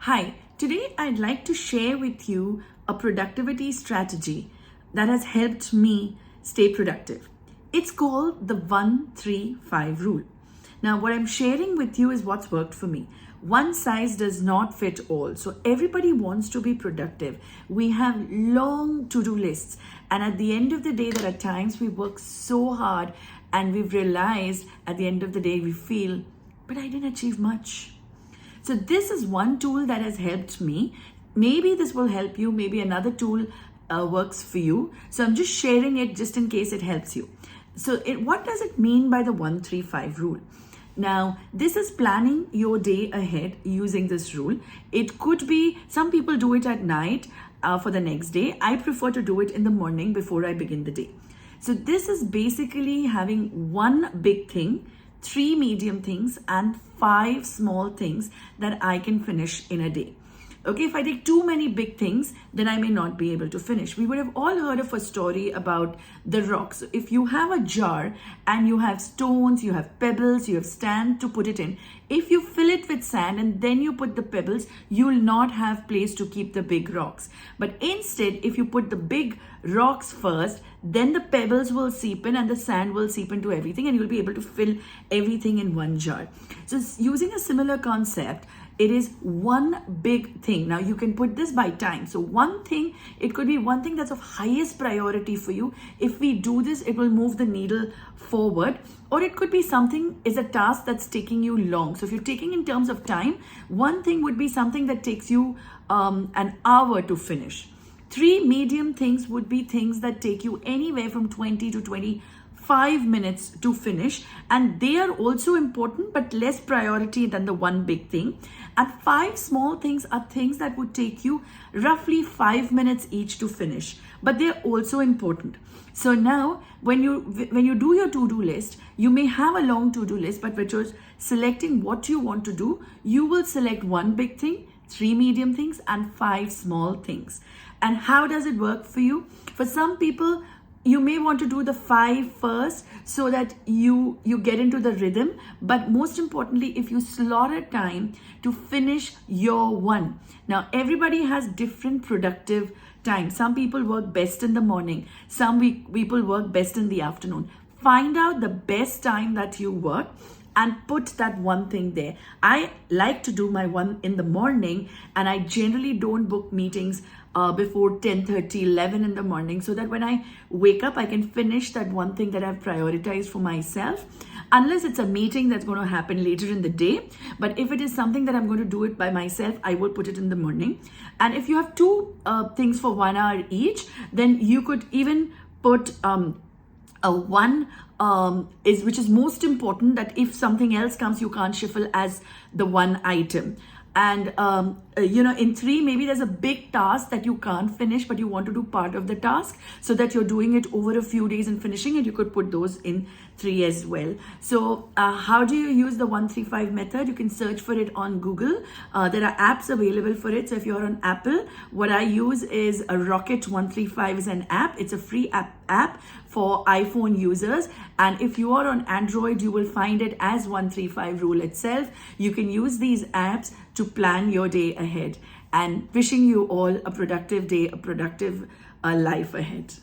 Hi, today I'd like to share with you a productivity strategy that has helped me stay productive. It's called the 1-3-5 rule. Now, what I'm sharing with you is what's worked for me. One size does not fit all. So, everybody wants to be productive. We have long to do lists, and at the end of the day, there are times we work so hard and we've realized at the end of the day, we feel, but I didn't achieve much. So this is one tool that has helped me. Maybe this will help you. Maybe another tool works for you. So I'm just sharing it just in case it helps you. So what does it mean by the 1-3-5 rule? Now, this is planning your day ahead using this rule. It could be, some people do it at night for the next day. I prefer to do it in the morning before I begin the day. So this is basically having one big thing, 3 medium things, and 5 small things that I can finish in a day. Okay, if I take too many big things, then I may not be able to finish. We would have all heard of a story about the rocks. So if you have a jar and you have stones, you have pebbles, you have sand to put it in, if you fill it with sand and then you put the pebbles, you will not have place to keep the big rocks. But instead, if you put the big rocks first, then the pebbles will seep in and the sand will seep into everything, and you'll be able to fill everything in one jar. So using a similar concept, it is one big thing. Now you can put this by time. So one thing, it could be one thing that's of highest priority for you. If we do this, it will move the needle forward. Or it could be something is a task that's taking you long. So if you're taking in terms of time, one thing would be something that takes you an hour to finish. 3 medium things would be things that take you anywhere from 20 to 25 minutes to finish, and they are also important but less priority than the one big thing. And 5 small things are things that would take you roughly 5 minutes each to finish, but they're also important. So now when you do your to-do list, you may have a long to-do list, but when you're selecting what you want to do, you will select one big thing, 3 medium things, and 5 small things. And how does it work for you? For some people, you may want to do the 5 first so that you get into the rhythm. But most importantly, if you slaughter time to finish your one. Now, everybody has different productive time. Some people work best in the morning. Some people work best in the afternoon. Find out the best time that you work and put that one thing there. I like to do my one in the morning, and I generally don't book meetings before 10:30, 11 in the morning, so that when I wake up, I can finish that one thing that I've prioritized for myself. Unless it's a meeting that's going to happen later in the day. But if it is something that I'm going to do it by myself, I will put it in the morning. And if you have 2 things for 1 hour each, then you could even put a one which is most important, that if something else comes, you can't shuffle as the one item. And in 3, maybe there's a big task that you can't finish, but you want to do part of the task so that you're doing it over a few days and finishing it. You could put those in 3 as well. So how do you use the 1-3-5 method? You can search for it on Google. There are apps available for it. So if you're on Apple, what I use is a Rocket 135 is an app. It's a free app for iPhone users. And if you are on Android, you will find it as 1-3-5 rule itself. You can use these apps to plan your day ahead, and wishing you all a productive day, a productive life ahead.